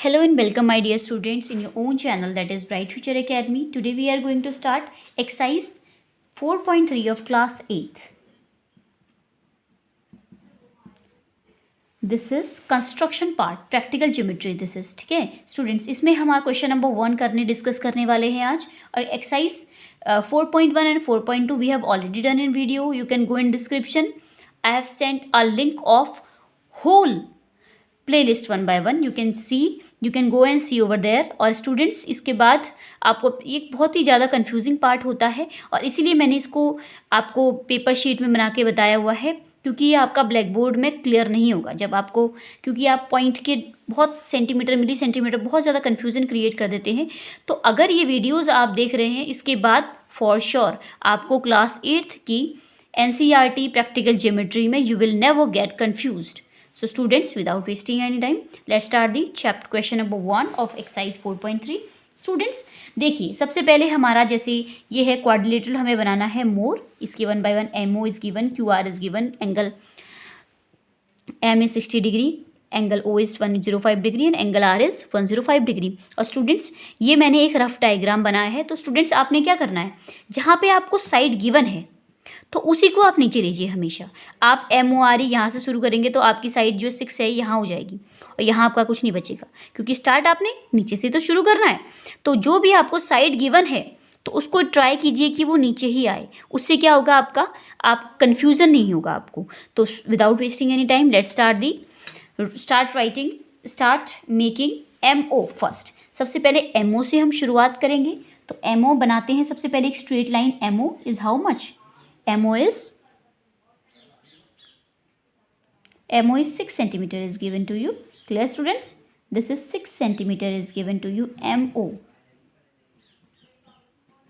Hello and welcome my dear students in your own channel, that is Bright Future Academy. Today we are going to start exercise 4.3 of class 8th. This is construction part, practical geometry this is. ठीक है students, इसमें हमारा question number 1 discuss करने वाले हैं आज. और exercise 4.1 and 4.2 we have already done in video. You can go in description. I have sent a link of whole playlist 1 by 1. You can go and see over there. और students, इसके बाद आपको एक बहुत ही ज़्यादा कंफ्यूजिंग पार्ट होता है और इसीलिए मैंने इसको आपको पेपर शीट में बना के बताया हुआ है, क्योंकि ये आपका ब्लैक बोर्ड में क्लियर नहीं होगा जब आपको, क्योंकि आप पॉइंट के बहुत सेंटीमीटर मिली सेंटीमीटर बहुत ज़्यादा कन्फ्यूज़न क्रिएट कर देते हैं. तो अगर ये वीडियोज़ आप देख रहे हैं, इसके बाद फॉर श्योर आपको क्लास 8th की NCERT प्रैक्टिकल ज्योमेट्री में you will never get confused. So students, without wasting any time, let's start the chapter question number 1 of exercise 4.3. Students देखिए, सबसे पहले हमारा जैसे ये है क्वाड्रिलेटरल, हमें बनाना है मोर. इसकी 1 by 1 MO is given, QR is given, angle M is 60 degree, angle O is 105 degree and angle R is 105 degree. और स्टूडेंट्स, ये मैंने एक रफ डायग्राम बनाया है. तो स्टूडेंट्स, आपने क्या करना है, जहाँ पे आपको साइड गिवन है तो उसी को आप नीचे लीजिए हमेशा. आप MORE यहाँ से शुरू करेंगे तो आपकी साइड जो 6 है यहाँ हो जाएगी और यहाँ आपका कुछ नहीं बचेगा, क्योंकि स्टार्ट आपने नीचे से तो शुरू करना है. तो जो भी आपको साइड गिवन है तो उसको ट्राई कीजिए कि वो नीचे ही आए. उससे क्या होगा, आप कन्फ्यूज़न नहीं होगा आपको. तो without wasting any time let's start making MO first. सबसे पहले MO से हम शुरुआत करेंगे. तो MO बनाते हैं सबसे पहले एक straight line. MO is how much? MO is 6 centimeter is given to you. Clear students? This is 6 centimeter is given to you. MO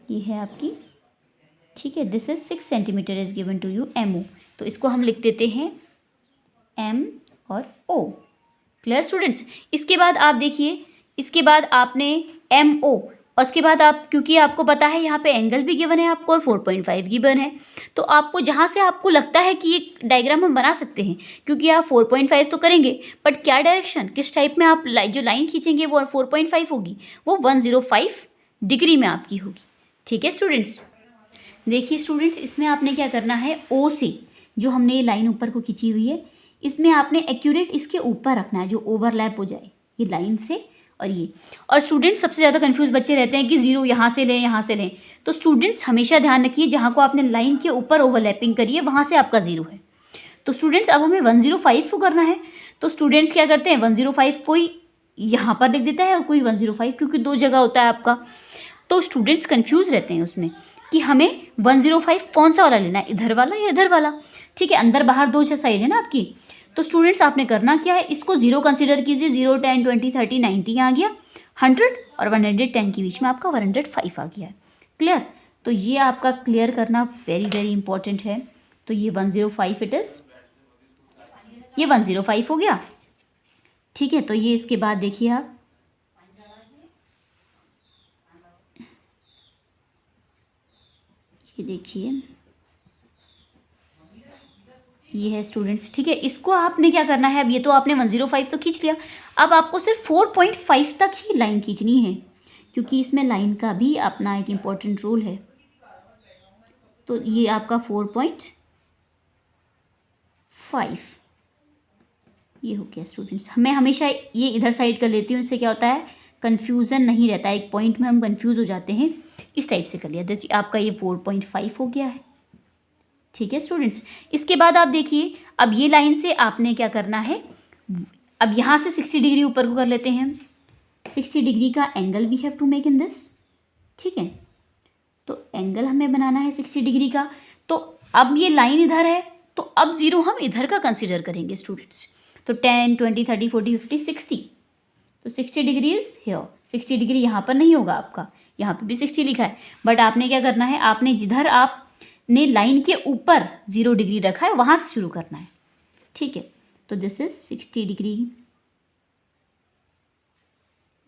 ये है आपकी, ठीक है. This is 6 centimeter is given to you. MO, तो इसको हम लिख देते हैं M और O. Clear students? इसके बाद आप देखिए, इसके बाद आपने MO और उसके बाद आप, क्योंकि आपको पता है यहाँ पे एंगल भी गिवन है आपको और 4.5 गिवन है, तो आपको जहाँ से आपको लगता है कि ये डायग्राम हम बना सकते हैं, क्योंकि आप 4.5 तो करेंगे बट क्या डायरेक्शन, किस टाइप में आप जो लाइन खींचेंगे वो 4.5 होगी, वो 105 डिग्री में आपकी होगी. ठीक है स्टूडेंट्स. देखिए स्टूडेंट्स, इसमें आपने क्या करना है, O से जो हमने ये लाइन ऊपर को खींची हुई है, इसमें आपने एक्यूरेट इसके ऊपर रखना है, जो ओवरलैप हो जाए ये लाइन से और ये. और स्टूडेंट्स, सबसे ज़्यादा कंफ्यूज बच्चे रहते हैं कि जीरो यहाँ से लें यहाँ से लें. तो स्टूडेंट्स हमेशा ध्यान रखिए, जहाँ को आपने लाइन के ऊपर ओवरलैपिंग करी है वहाँ से आपका जीरो है. तो स्टूडेंट्स, अब हमें 105 को करना है. तो स्टूडेंट्स क्या करते हैं, 105 कोई यहाँ पर लिख देता है और कोई 105, क्योंकि 2 जगह होता है आपका. तो स्टूडेंट्स कन्फ्यूज़ रहते हैं उसमें कि हमें 105 कौन सा वाला लेना है, इधर वाला या इधर वाला. ठीक है, अंदर बाहर 2 साइड है ना आपकी. तो स्टूडेंट्स, आपने करना क्या है, इसको 0 कंसीडर कीजिए. 0, 10, 20, 30, 90 आ गया. 100 और 110 के बीच में आपका 105 आ गया है. क्लियर? तो ये आपका क्लियर करना वेरी वेरी इंपॉर्टेंट है. तो ये 105 इट इज़, ये 105 हो गया. ठीक है, तो ये इसके बाद देखिए आप, ये देखिए ये है स्टूडेंट्स. ठीक है, इसको आपने क्या करना है, अब ये तो आपने 105 तो खींच लिया, अब आपको सिर्फ 4.5 तक ही लाइन खींचनी है, क्योंकि इसमें लाइन का भी अपना एक इम्पॉर्टेंट रोल है. तो ये आपका 4.5 ये हो गया स्टूडेंट्स. मैं हमेशा ये इधर साइड कर लेती हूँ, इससे क्या होता है, कन्फ्यूज़न नहीं रहता है. एक पॉइंट में हम कन्फ्यूज़ हो जाते हैं, इस टाइप से कर लिया. तो आपका ये 4.5 हो गया है. ठीक है स्टूडेंट्स. इसके बाद आप देखिए, अब ये लाइन से आपने क्या करना है, अब यहाँ से 60 डिग्री ऊपर को कर लेते हैं. 60 डिग्री का angle we have to make in this. ठीक है, तो एंगल हमें बनाना है 60 डिग्री का. तो अब ये लाइन इधर है, तो अब जीरो हम इधर का कंसिडर करेंगे स्टूडेंट्स. तो 10, 20, 30, 40, 50, 60. तो 60 डिग्री इज हियर. 60 डिग्री यहाँ पर नहीं होगा आपका, यहाँ पर भी 60 लिखा है, बट आपने क्या करना है, आपने जिधर आपने लाइन के ऊपर 0 डिग्री रखा है वहाँ से शुरू करना है. ठीक है, तो दिस इज 60 डिग्री.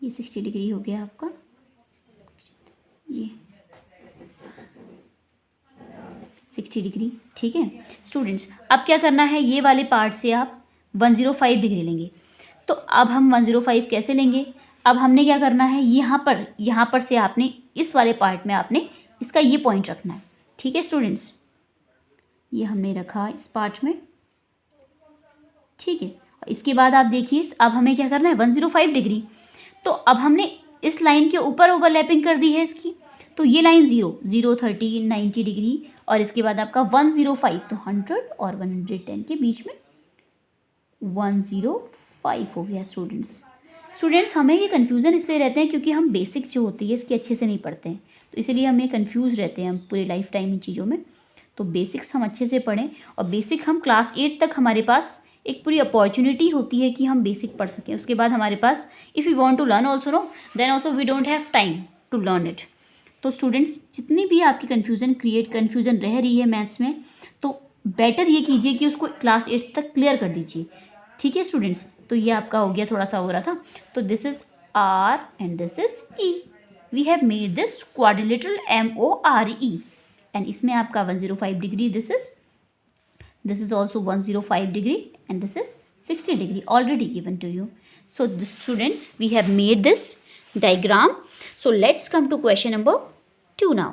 ये 60 डिग्री हो गया आपका. ये 60 डिग्री. ठीक है स्टूडेंट्स, अब क्या करना है, ये वाले पार्ट से आप 105 डिग्री लेंगे. तो अब हम 105 कैसे लेंगे? अब हमने क्या करना है, यहाँ पर से आपने इस वाले पार्ट में आपने इसका ये पॉइंट रखना है। ठीक है स्टूडेंट्स, ये हमने रखा इस पार्ट में। ठीक है, इसके बाद आप देखिए अब हमें क्या करना है, 105 डिग्री। तो अब हमने इस लाइन के ऊपर ओवरलैपिंग कर दी है इसकी, तो ये लाइन 0 30 90 डिग्री, और इसके बाद आपका 105, तो 100 और 110 के बीच में 105 हो गया स्टूडेंट्स हमें ये कन्फ्यूज़न इसलिए रहते हैं क्योंकि हम बेसिक जो होती है इसकी अच्छे से नहीं पढ़ते हैं, तो इसलिए हम ये कन्फ्यूज़ रहते हैं हम पूरे लाइफ टाइम इन चीज़ों में। तो बेसिक्स हम अच्छे से पढ़ें, और बेसिक हम क्लास 8 तक हमारे पास एक पूरी अपॉर्चुनिटी होती है कि हम बेसिक पढ़ सकें। उसके बाद हमारे पास if you want to learn also no, then also we don't have time to learn it. तो स्टूडेंट्स जितनी भी आपकी कन्फ्यूज़न रह रही है मैथ्स में, तो बेटर ये कीजिए कि उसको क्लास 8 तक क्लियर कर दीजिए। ठीक है स्टूडेंट्स, तो ये आपका हो गया, थोड़ा सा हो रहा था। तो this is R and this is E, we have made this quadrilateral MORE, and इसमें आपका 105 degree, this is also 105 degree, and this is 60 degree already given to you. So the students, we have made this diagram. So let's come to question number 2 now.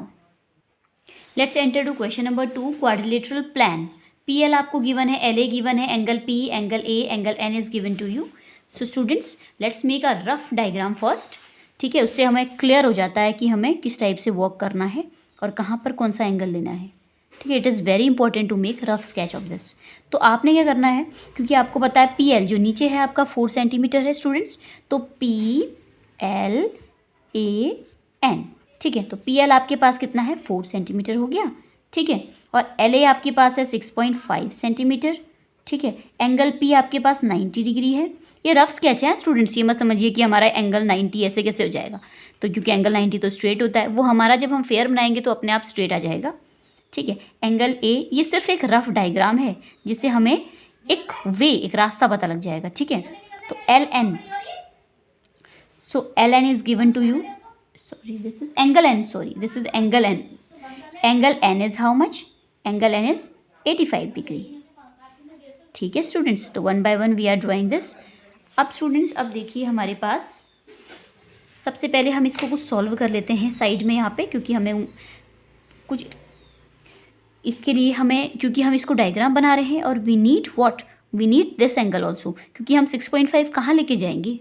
Let's enter to question number 2, quadrilateral plan. PL आपको given है, LA given है, angle P, angle A, angle N is given to you. So students, let's make a rough diagram first. ठीक है, उससे हमें clear हो जाता है कि हमें किस टाइप से वर्क करना है और कहाँ पर कौन सा एंगल लेना है। ठीक है, it is very important to make rough sketch of this. तो आपने क्या करना है, क्योंकि आपको पता है PL जो नीचे है आपका 4 सेंटीमीटर है स्टूडेंट्स, तो PLAN, ठीक है, तो PL आपके पास कितना है, 4 सेंटीमीटर हो गया। ठीक है, और LA आपके पास है 6.5 सेंटीमीटर। ठीक है, एंगल P आपके पास 90 डिग्री है। ये रफ स्केच है स्टूडेंट्स, ये मत समझिए कि हमारा एंगल 90 ऐसे कैसे हो जाएगा, तो क्योंकि एंगल 90 तो स्ट्रेट होता है, वो हमारा जब हम फेयर बनाएंगे तो अपने आप स्ट्रेट आ जाएगा। ठीक है, एंगल A ये सिर्फ एक रफ डायग्राम है जिससे हमें एक रास्ता पता लग जाएगा। ठीक है, तो LN, so LN is given to you, sorry this is angle N, sorry this is angle N, angle N is how much, angle N is 85 degree. ठीक है स्टूडेंट्स, तो 1 by 1 we are drawing this. अब students अब देखिए हमारे पास सबसे पहले हम इसको कुछ सॉल्व कर लेते हैं साइड में यहाँ पे, क्योंकि हमें कुछ इसके लिए हमें, क्योंकि हम इसको डायग्राम बना रहे हैं और we need this angle also, क्योंकि हम 6.5 कहाँ लेके जाएंगे।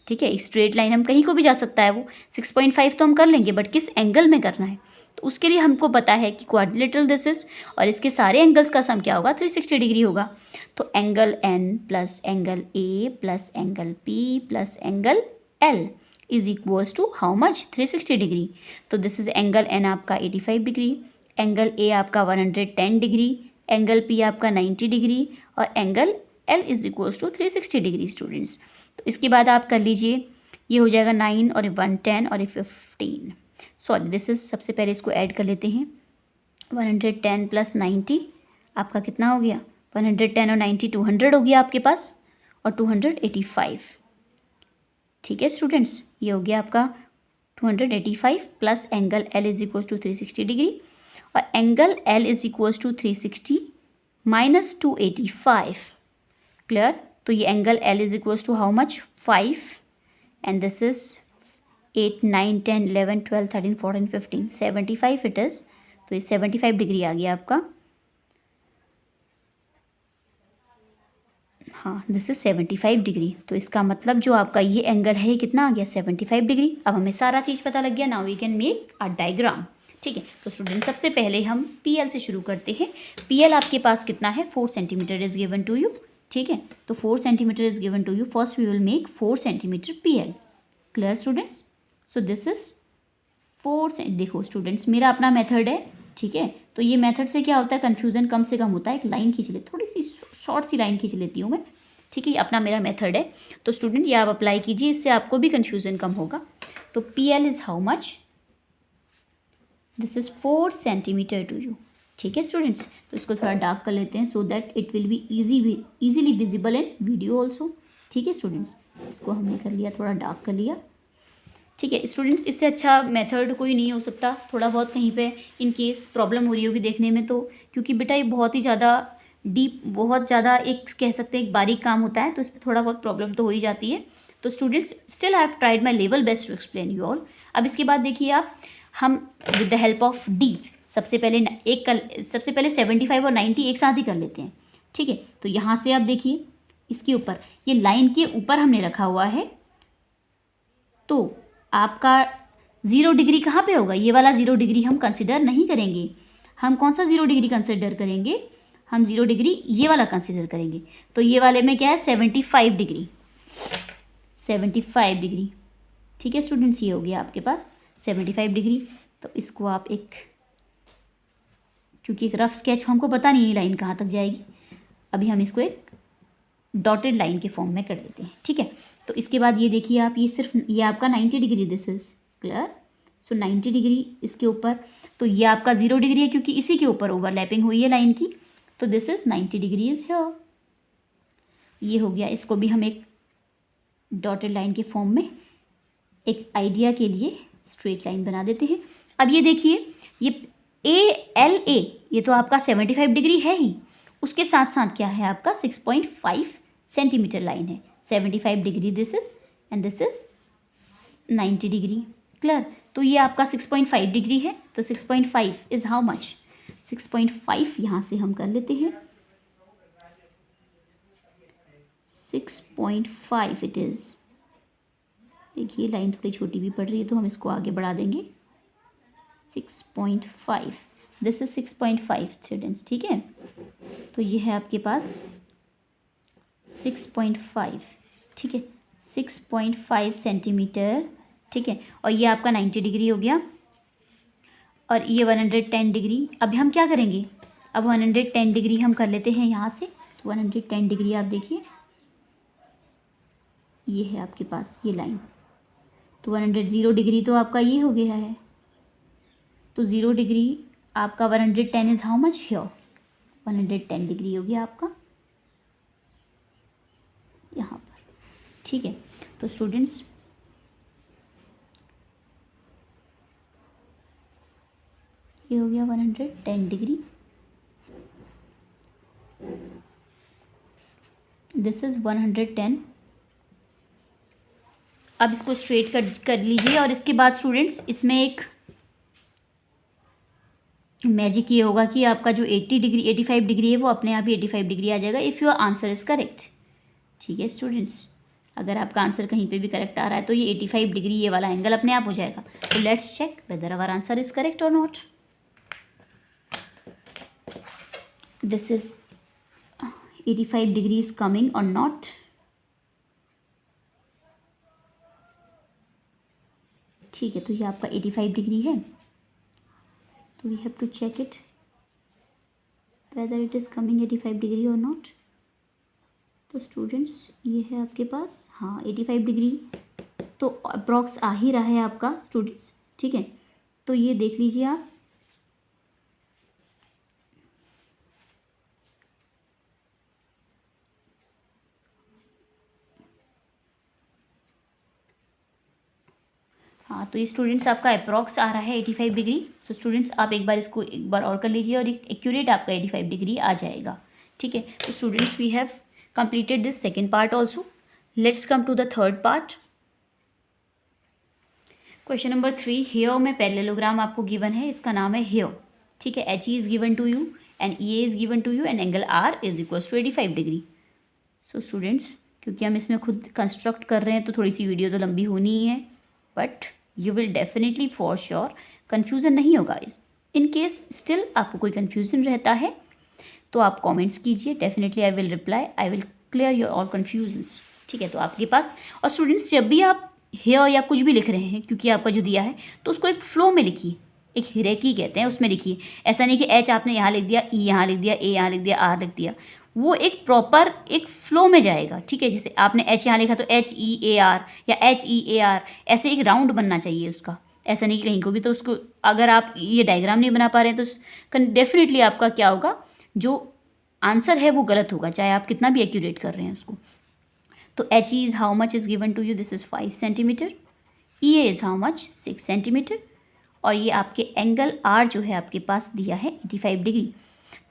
ठीक है, एक स्ट्रेट लाइन हम कहीं को भी जा सकता है, वो 6.5 तो हम कर लेंगे, बट किस एंगल में करना है, तो उसके लिए हमको पता है कि क्वाड्रिलेटरल दिस इज, और इसके सारे एंगल्स का सम क्या होगा, 360 डिग्री होगा। तो angle N plus angle A plus angle P plus angle L is equals to how much, 360 degree. तो दिस इज एंगल N आपका 85 डिग्री, एंगल A आपका 110 डिग्री, एंगल P आपका 90 डिग्री, और angle L is equals to 360 degree students. तो इसके बाद आप कर लीजिए, ये हो जाएगा 9 और 110 और 15, सॉरी दिस इज, सबसे पहले इसको ऐड कर लेते हैं, 110 प्लस 90 आपका कितना हो गया, 110 और 90 200 हो गया आपके पास, और 285। ठीक है स्टूडेंट्स, ये हो गया आपका 285 plus angle L is equal to 360 degree, और angle L is equals to 360 minus 285, clear. तो ये angle L is equals to how much, 5, and this is 8 9 10 11 12 13 14 15 75 it is. तो ये 75 डिग्री आ गया आपका, हाँ दिस इज 75 डिग्री। तो इसका मतलब जो आपका ये एंगल है ये कितना आ गया, 75 डिग्री। अब हमें सारा चीज़ पता लग गया, now we can make a diagram. ठीक है, तो स्टूडेंट सबसे पहले हम PL से शुरू करते हैं। PL आपके पास कितना है, 4 centimetre is given to you. ठीक है, तो 4 centimetre is given to you, first we will make 4 centimetre PL, clear students. So this is 4, देखो स्टूडेंट्स मेरा अपना मेथड है। ठीक है, तो ये मेथड से क्या होता है, कन्फ्यूज़न कम से कम होता है। एक लाइन खींच ले, थोड़ी सी शॉर्ट सी लाइन खींच लेती हूँ मैं। ठीक है, ये अपना मेरा मेथड है, तो स्टूडेंट ये आप अप्लाई कीजिए, इससे आपको भी कन्फ्यूज़न कम होगा। तो PL is how much, this is 4 centimetre to you. ठीक है स्टूडेंट्स, तो इसको थोड़ा डार्क कर लेते हैं so that it will be easily visible in video also. ठीक है स्टूडेंट्स, इसको हमने कर लिया, थोड़ा डार्क कर लिया। ठीक है स्टूडेंट्स, इससे अच्छा मेथड कोई नहीं हो सकता। थोड़ा बहुत कहीं पे इन केस प्रॉब्लम हो रही होगी देखने में, तो क्योंकि बेटा ये बहुत ही ज़्यादा डीप, बहुत ज़्यादा एक कह सकते हैं एक बारीक काम होता है, तो इसमें थोड़ा बहुत प्रॉब्लम तो हो ही जाती है। तो students still I have tried my level best to explain you all. अब इसके बाद देखिए आप, हम with the help of D सबसे पहले 75 और 90 एक साथ ही कर लेते हैं, ठीक है। तो यहाँ से आप देखिए इसके ऊपर, ये लाइन के ऊपर हमने रखा हुआ है, तो आपका 0 डिग्री कहाँ पे होगा, ये वाला 0 डिग्री हम कंसिडर नहीं करेंगे। हम कौन सा 0 डिग्री कंसिडर करेंगे, हम 0 डिग्री ये वाला कंसिडर करेंगे। तो ये वाले में क्या है 75 डिग्री, 75 डिग्री, ठीक है स्टूडेंट्स, ये हो गया आपके पास 75 डिग्री। तो इसको आप एक, क्योंकि एक रफ स्केच हमको पता नहीं है लाइन कहाँ तक जाएगी, अभी हम इसको एक डॉटेड लाइन के फॉर्म में कर देते हैं, ठीक है। तो इसके बाद ये देखिए आप, ये सिर्फ ये आपका 90 degree, this is clear. So 90 degree इसके ऊपर, तो ये आपका 0 डिग्री है क्योंकि इसी के ऊपर ओवरलैपिंग हुई है लाइन की, तो this is 90 degree is here. ये हो गया, इसको भी हम एक डॉटेड लाइन के फॉर्म में एक आइडिया के लिए स्ट्रेट लाइन बना देते हैं। अब ये देखिए, ये ALA ये तो आपका 75 डिग्री है ही, उसके साथ साथ क्या है आपका 6.5 सेंटीमीटर लाइन है। 75 degree this is, and this is 90 degree, clear. तो ये आपका 6.5 डिग्री है, तो 6.5 इज हाउ मच, 6.5 यहाँ से हम कर लेते हैं, 6.5 इट इज़। देखिए लाइन थोड़ी छोटी भी पड़ रही है, तो हम इसको आगे बढ़ा देंगे, 6.5, दिस इज 6.5 स्टूडेंट्स, ठीक है। तो ये है आपके पास 6.5, ठीक है, 6.5 सेंटीमीटर, ठीक है। और ये आपका 90 डिग्री हो गया, और ये 110 डिग्री। अब हम क्या करेंगे, अब 110 डिग्री हम कर लेते हैं यहाँ से। तो 110 डिग्री आप देखिए, ये है आपके पास ये लाइन, तो 100 डिग्री तो आपका ये हो गया है, तो 0 डिग्री आपका 110 is how much here, 110 degree हो गया आपका यहाँ पर, ठीक है। तो स्टूडेंट्स ये हो गया 110 डिग्री, दिस इज़ 110। अब इसको स्ट्रेट कर लीजिए, और इसके बाद स्टूडेंट्स इसमें एक मैजिक ये होगा कि आपका जो 85 डिग्री है वो अपने आप ही 85 डिग्री आ जाएगा, if your answer is correct, ठीक है स्टूडेंट्स। अगर आपका आंसर कहीं पे भी करेक्ट आ रहा है तो ये 85 डिग्री ये वाला एंगल अपने आप हो जाएगा। तो let's check whether our answer is correct और not. This is 85 degree is coming or not, ठीक है। तो ये आपका 85 डिग्री है, तो we have to check it whether it is coming 85 degree or not. तो स्टूडेंट्स ये है आपके पास, हाँ 85 डिग्री तो अप्रॉक्स आ ही रहा है आपका स्टूडेंट्स, ठीक है। तो ये देख लीजिए आप, हाँ तो ये स्टूडेंट्स आपका अप्रॉक्स आ रहा है 85 डिग्री। सो स्टूडेंट्स आप एक बार इसको एक बार और कर लीजिए और एक एक्यूरेट आपका 85 डिग्री आ जाएगा, ठीक है। तो students we have completed this second part also. Let's come to the third part. Question number 3, here में पैरेललोग्राम आपको गिवन है, इसका नाम है हियर, ठीक है। H E is given to you and E A is given to you and angle R is equal to 85 degree. So students क्योंकि हम इसमें खुद कंस्ट्रक्ट कर रहे हैं तो थोड़ी सी वीडियो तो लंबी होनी ही है, but you will definitely for sure confusion नहीं होगा। इन केस स्टिल आपको कोई कन्फ्यूज़न रहता है तो आप कमेंट्स कीजिए, definitely I will reply, I will clear your all confusions, ठीक है। तो आपके पास, और स्टूडेंट्स जब भी आप हेयर या कुछ भी लिख रहे हैं, क्योंकि आपका जो दिया है तो उसको एक फ्लो में लिखिए, एक हिरेकी कहते हैं उसमें लिखिए। ऐसा नहीं कि एच आपने यहाँ लिख दिया, ई यहाँ लिख दिया, ए यहाँ लिख दिया, आर लिख दिया, वो एक प्रॉपर एक फ्लो में जाएगा, ठीक है। जैसे आपने एच यहाँ लिखा तो एच ई ए आर या एच ई ए आर, ऐसे एक राउंड बनना चाहिए उसका। ऐसा नहीं कि कहीं को भी, तो उसको अगर आप ये डायग्राम नहीं बना पा रहे हैं तो डेफिनेटली आपका क्या होगा, जो आंसर है वो गलत होगा, चाहे आप कितना भी एक्यूरेट कर रहे हैं उसको। तो H E is how much is given to you, this is 5 centimetre, E A is how much 6 centimetre, और ये आपके एंगल आर जो है आपके पास दिया है 85 डिग्री।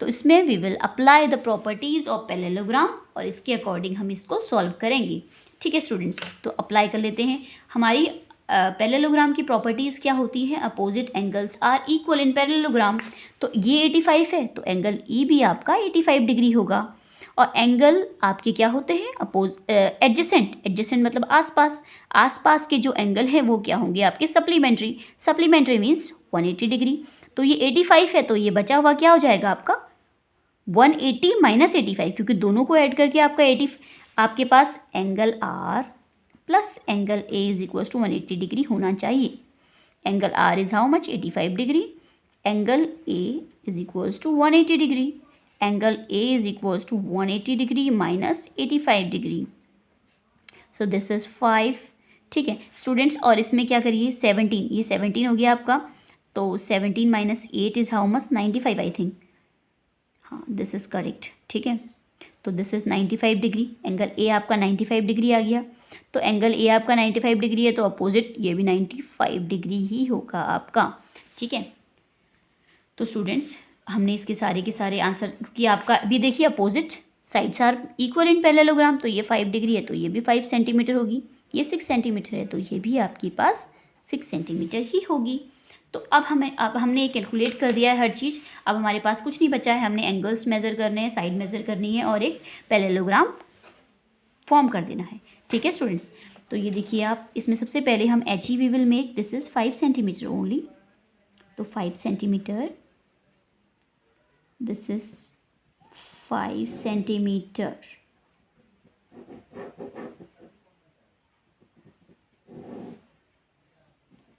तो इसमें we will apply the properties of parallelogram और इसके अकॉर्डिंग हम इसको सॉल्व करेंगे। ठीक है स्टूडेंट्स, तो अप्लाई कर लेते हैं। हमारी पैरेललोग्राम की प्रॉपर्टीज़ क्या होती है? Opposite angles are equal in parallelogram. तो ये 85 है तो एंगल ई भी आपका 85 डिग्री होगा। और एंगल आपके क्या होते हैं? एडजेसेंट मतलब आसपास। आसपास के जो एंगल है वो क्या होंगे आपके? Supplementary means 180 degree. तो ये 85 है तो ये बचा हुआ क्या हो जाएगा आपका? 180 माइनस 85, क्योंकि दोनों को ऐड करके आपका 80 आपके पास angle R plus angle A is equals to 180 degree होना चाहिए। Angle R is how much? 85 degree. Angle A is equals to 180 degree. Angle A is equals to 180 degree minus 85 degree. So this is 5। ठीक है students, और इसमें क्या करिए? 17, ये 17 हो गया आपका। तो 17 minus 8 is how much? 95 I think. हाँ दिस इज़ करेक्ट। ठीक है, तो दिस इज़ 95 डिग्री। एंगल ए आपका 95 डिग्री आ गया। तो एंगल ए आपका 95 डिग्री है तो अपोजिट ये भी 95 डिग्री ही होगा आपका। ठीक है, तो स्टूडेंट्स हमने इसके सारे के सारे आंसर कि आपका अभी देखिए opposite sides are equal in parallelogram. तो ये 5 डिग्री है तो ये भी 5 सेंटीमीटर होगी। ये 6 सेंटीमीटर है तो ये भी आपके पास 6 सेंटीमीटर ही होगी। तो अब हमने कैलकुलेट कर दिया है हर चीज़। अब हमारे पास कुछ नहीं बचा है, हमने एंगल्स मेज़र करने हैं, साइड मेज़र करनी है और एक पैरेललोग्राम फॉर्म कर देना है। ठीक है स्टूडेंट्स, तो ये देखिए आप, इसमें सबसे पहले हम H E V will make, this is 5 centimetre only. तो 5 सेंटीमीटर, दिस इज़ 5 सेंटीमीटर।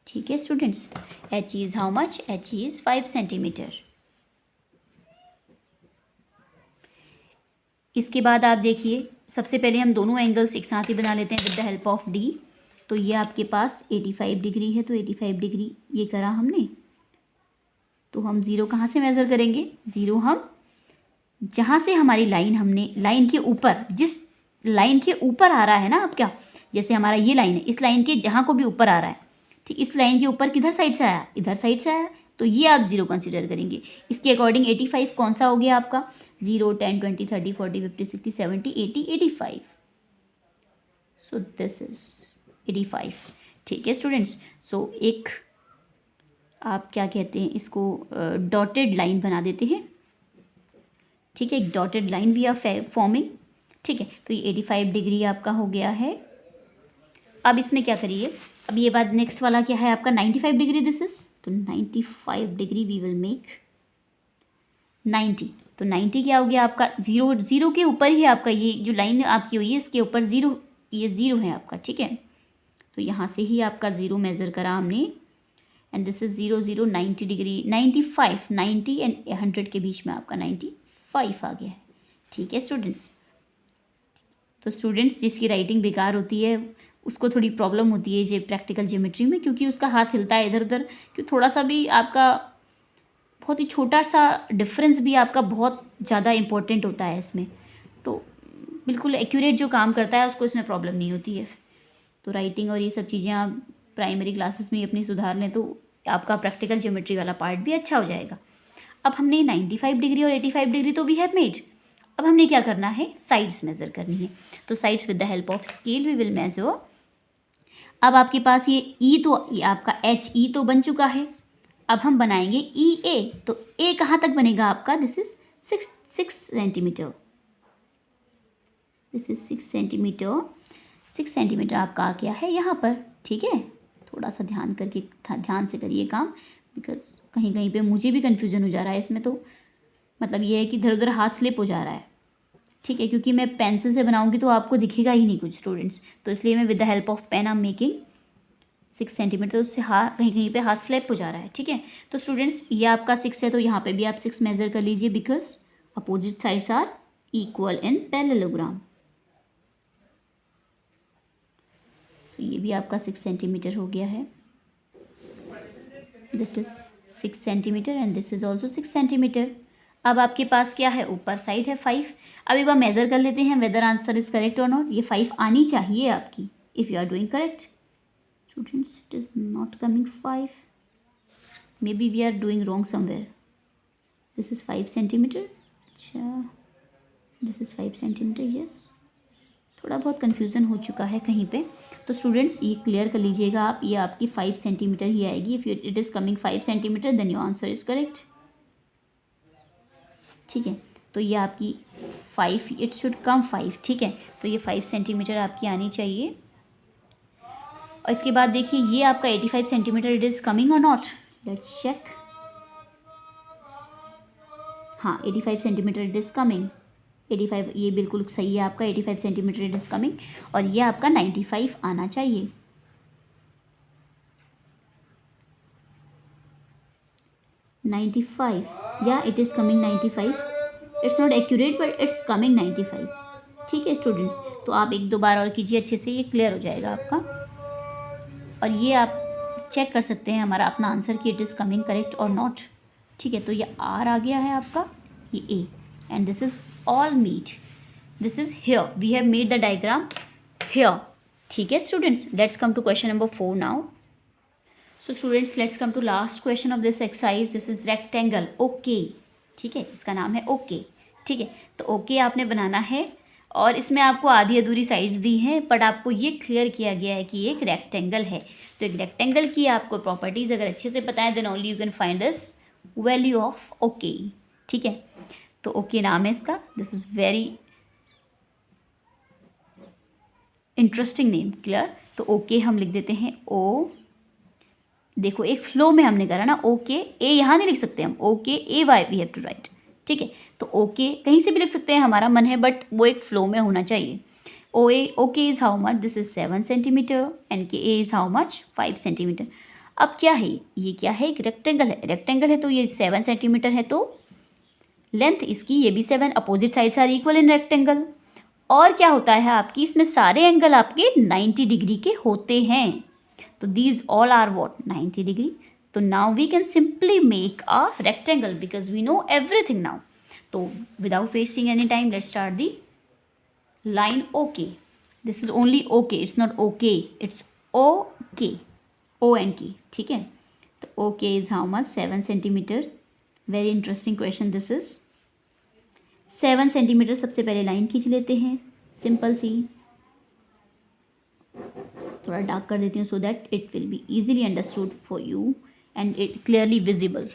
ठीक है students, H E is how much? H E is 5 centimetre. इसके बाद आप देखिए, सबसे पहले हम दोनों एंगल्स एक साथ ही बना लेते हैं with the help of D. तो ये आपके पास 85 डिग्री है तो 85 डिग्री ये करा हमने। तो हम ज़ीरो कहाँ से मेज़र करेंगे? ज़ीरो हम जहाँ से हमारी लाइन, हमने लाइन के ऊपर, जिस लाइन के ऊपर आ रहा है ना, अब क्या, जैसे हमारा ये लाइन है, इस लाइन के जहाँ को भी ऊपर आ रहा है, ठीक, इस लाइन के ऊपर किधर साइड से आया? इधर साइड से आया, तो ये आप ज़ीरो कंसिडर करेंगे। इसके अकॉर्डिंग 85 कौन सा हो गया आपका? 0, 10, 20, 30, 40, 50, 60, 70, 80, 85। सो दिस इज 85। ठीक है स्टूडेंट्स, सो एक आप क्या कहते हैं इसको, डॉटेड लाइन बना देते हैं। ठीक है, एक डॉटेड लाइन भी आप फॉर्मिंग। ठीक है, तो ये 85 डिग्री आपका हो गया है। अब इसमें क्या करिए, अब ये बात नेक्स्ट वाला क्या है आपका? 95 डिग्री दिस इज, तो 95 डिग्री वी विल मेक 90। तो 90 क्या हो गया आपका? ज़ीरो के ऊपर ही आपका ये जो लाइन आपकी हुई है इसके ऊपर ज़ीरो, ये ज़ीरो है आपका। ठीक है, तो यहाँ से ही आपका ज़ीरो मेज़र करा हमने, and this is 0, 0, 90 degree, 95, 90 and 100 के बीच में आपका 95 आ गया है। ठीक है स्टूडेंट्स, तो स्टूडेंट्स जिसकी राइटिंग बेकार होती है उसको थोड़ी प्रॉब्लम होती है ये प्रैक्टिकल ज्योमेट्री में, क्योंकि उसका हाथ हिलता है इधर उधर, क्योंकि थोड़ा सा भी आपका बहुत ही छोटा सा डिफरेंस भी आपका बहुत ज़्यादा इम्पोर्टेंट होता है इसमें। तो बिल्कुल एक्यूरेट जो काम करता है उसको इसमें प्रॉब्लम नहीं होती है। तो राइटिंग और ये सब चीज़ें आप प्राइमरी क्लासेस में अपनी सुधार लें तो आपका प्रैक्टिकल ज्योमेट्री वाला पार्ट भी अच्छा हो जाएगा। अब हमने 95 डिग्री और 85 डिग्री तो वी हैव मेड। अब हमने क्या करना है? साइड्स मेज़र करनी है। तो sides with the help of scale we will measure. अब आपके पास ये ई, तो ये आपका एच ई तो बन चुका है। अब हम बनाएंगे ई ए। तो ए कहाँ तक बनेगा आपका? This is 6 centimetre. This is 6 centimetre. 6 centimetre आपका आ गया है यहाँ पर। ठीक है, थोड़ा सा ध्यान से करिए काम, बिकॉज कहीं कहीं पे मुझे भी कन्फ्यूजन हो जा रहा है इसमें। तो मतलब ये है कि इधर उधर हाथ स्लिप हो जा रहा है। ठीक है, क्योंकि मैं पेंसिल से बनाऊंगी तो आपको दिखेगा ही नहीं कुछ स्टूडेंट्स, तो इसलिए मैं with the help of pen I am making 6 centimetre. उससे कहीं कहीं पे हाथ स्लिप हो जा रहा है। ठीक है, तो स्टूडेंट्स ये आपका 6 है तो यहाँ पे भी आप 6 मेज़र कर लीजिए, because opposite sides are equal in parallelogram. तो ये भी आपका 6 सेंटीमीटर हो गया है। This is 6 centimetre and this is also 6 centimetre. अब आपके पास क्या है? ऊपर साइड है 5। अब एक बार मेज़र कर लेते हैं वेदर आंसर इज करेक्ट और नॉट। ये 5 आनी चाहिए आपकी, if you are doing correct. Students, it is not coming 5. Maybe we are doing wrong somewhere. This is 5 centimetre, अच्छा दिस इज़ 5 सेंटीमीटर, यस। थोड़ा बहुत कन्फ्यूज़न हो चुका है कहीं पे, तो स्टूडेंट्स ये क्लियर कर लीजिएगा आप, ये आपकी 5 सेंटीमीटर ही आएगी। If it is coming 5 centimetre then your answer is correct, ठीक है। तो ये आपकी 5, इट शुड कम 5, ठीक है। तो ये 5 सेंटीमीटर आपकी आनी चाहिए। और इसके बाद देखिए ये आपका 85 centimetre, it is coming or not, let's check. हाँ 85 सेंटीमीटर इट इज़ कमिंग, 85 ये बिल्कुल सही है आपका, 85 सेंटीमीटर इट इज़ कमिंग। और ये आपका 95 आना चाहिए। 95, या it is coming 95, it's not accurate but it's coming 95, ठीक है स्टूडेंट्स। तो आप एक दो बार और कीजिए अच्छे से, ये क्लियर हो जाएगा आपका। और ये आप चेक कर सकते हैं हमारा अपना आंसर कि इट इज़ कमिंग करेक्ट और नॉट, ठीक है। तो ये आर आ गया है आपका, ये A, and this is all meet, this is here, we have made the diagram here, ठीक है students. Let's come to question number 4 now. So students let's come to last question of this exercise. This is rectangle okay, ठीक है, इसका नाम है okay, ठीक है। तो ओके आपने बनाना है, और इसमें आपको आधी अधूरी साइड्स दी हैं, बट आपको ये क्लियर किया गया है कि ये एक रेक्टेंगल है। तो एक रेक्टेंगल की आपको प्रॉपर्टीज़ अगर अच्छे से पता है then only you can find this value of okay, ठीक है। तो ओके नाम है इसका, this is very interesting name, clear. तो ओके हम लिख देते हैं ओ, देखो एक फ्लो में हमने करा ना, ओके ए यहाँ नहीं लिख सकते हम, okay A Y we have to write, ठीक है। तो ओके कहीं से भी लिख सकते हैं, हमारा मन है, बट वो एक फ्लो में होना चाहिए। O A okay is how much, this is 7 centimetre, and K A is how much 5 centimetre. अब क्या है ये क्या है, एक रेक्टेंगल है, रेक्टेंगल है तो ये 7 सेंटीमीटर है, तो लेंथ इसकी ये भी 7, opposite sides are equal in rectangle. और क्या होता है आपकी, इसमें सारे एंगल आपके 90 डिग्री के होते हैं, तो these all are what 90 degree. So now we can simply make a rectangle because we know everything now. So without wasting any time, let's start the line OK. This is only OK, it's not OK, it's OK, O and K, ठीक है। तो OK is how much, 7 centimeter. Very interesting question this is. 7 centimetre सबसे पहले line खींच लेते हैं, simple सी, थोड़ा dark कर देती हूँ so that it will be easily understood for you and it clearly visible,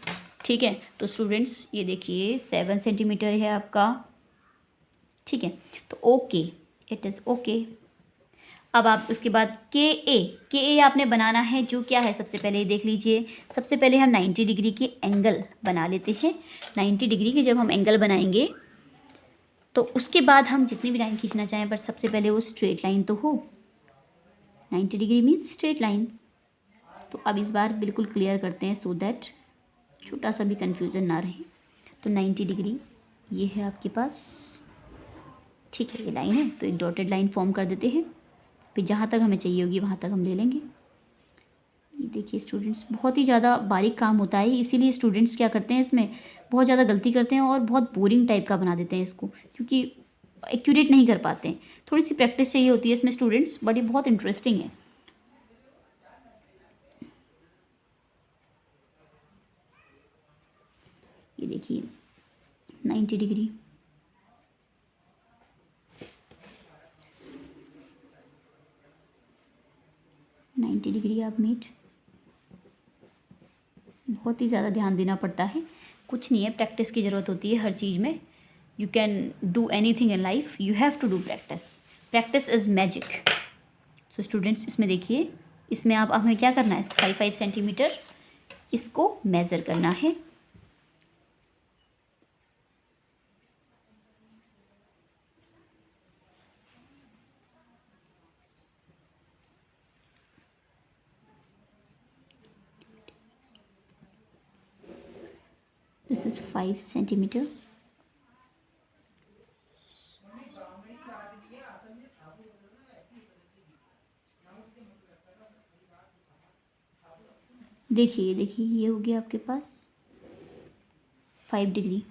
ठीक है। तो स्टूडेंट्स ये देखिए 7 सेंटीमीटर है आपका, ठीक है। तो ओके, इट इज़ ओके। अब आप उसके बाद के ए आपने बनाना है, जो क्या है सबसे पहले देख लीजिए। सबसे पहले हम 90 डिग्री के एंगल बना लेते हैं। 90 डिग्री के जब हम एंगल बनाएंगे तो उसके बाद हम जितनी भी लाइन खींचना चाहें, पर सबसे पहले वो स्ट्रेट लाइन तो हो, 90 डिग्री मीन्स स्ट्रेट लाइन। तो अब इस बार बिल्कुल क्लियर करते हैं सो दैट छोटा सा भी कन्फ्यूज़न ना रहे। तो 90 डिग्री ये है आपके पास, ठीक है, ये लाइन है, तो एक डॉटेड लाइन फॉर्म कर देते हैं, फिर जहाँ तक हमें चाहिए होगी वहाँ तक हम ले लेंगे। ये देखिए स्टूडेंट्स, बहुत ही ज़्यादा बारीक काम होता है, इसीलिए स्टूडेंट्स क्या करते हैं, इसमें बहुत ज़्यादा गलती करते हैं और बहुत बोरिंग टाइप का बना देते हैं इसको, क्योंकि एक्यूरेट नहीं कर पाते हैं। थोड़ी सी प्रैक्टिस चाहिए होती है इसमें स्टूडेंट्स, बट ये बहुत इंटरेस्टिंग है। ये देखिए 90 डिग्री, आप मेट, बहुत ही ज़्यादा ध्यान देना पड़ता है, कुछ नहीं है, प्रैक्टिस की ज़रूरत होती है हर चीज़ में। You can do anything in life, you have to do practice, practice is magic. So students इसमें देखिए, इसमें आप हमें क्या करना है, 5 सेंटीमीटर इसको मेज़र करना है। This is 5 centimeter. देखिए ये हो गया आपके पास 5 डिग्री,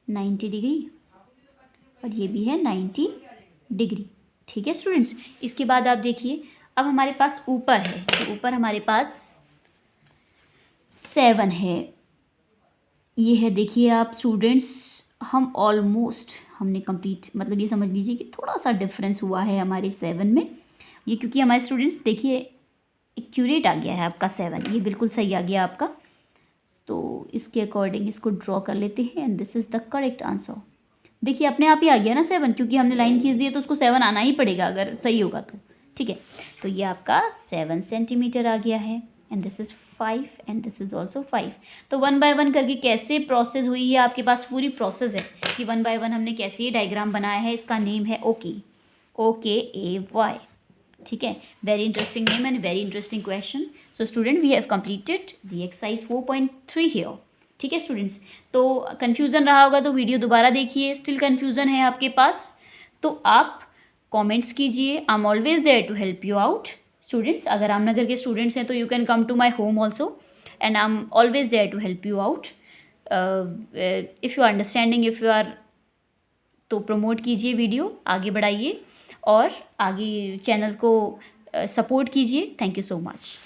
90 डिग्री, और ये भी है 90 डिग्री, ठीक है स्टूडेंट्स। इसके बाद आप देखिए, अब हमारे पास ऊपर है, तो ऊपर हमारे पास 7 है, ये है, देखिए आप स्टूडेंट्स, हम ऑलमोस्ट हमने कंप्लीट, मतलब ये समझ लीजिए कि थोड़ा सा डिफरेंस हुआ है हमारे 7 में। ये क्योंकि हमारे स्टूडेंट्स, देखिए एक्यूरेट आ गया है आपका 7, ये बिल्कुल सही आ गया आपका। तो इसके अकॉर्डिंग इसको ड्रॉ कर लेते हैं and this is the correct answer. देखिए अपने आप ही आ गया ना 7, क्योंकि हमने लाइन खींच दी है तो उसको 7 आना ही पड़ेगा अगर सही होगा तो। ठीक है, तो ये आपका 7 सेंटीमीटर आ गया है and this is 5 and this is also 5। तो 1 बाय 1 करके कैसे प्रोसेस हुई है, आपके पास पूरी प्रोसेस है कि 1 बाय 1 हमने कैसे ये डायग्राम बनाया है। इसका नेम है OKAY। ठीक है, very interesting name and very interesting question. So student, we have completed the exercise 4.3 here. ठीक है स्टूडेंट्स, तो कन्फ्यूज़न रहा होगा तो वीडियो दोबारा देखिए। स्टिल कन्फ्यूज़न है आपके पास तो आप कमेंट्स कीजिए, I am always there to help you out. Students, अगर रामनगर के स्टूडेंट्स हैं तो you can come to my home also and I am always there to help you out. If you are understanding, if you are, तो promote कीजिए, video आगे बढ़ाइए और आगे चैनल को सपोर्ट कीजिए। Thank you so much.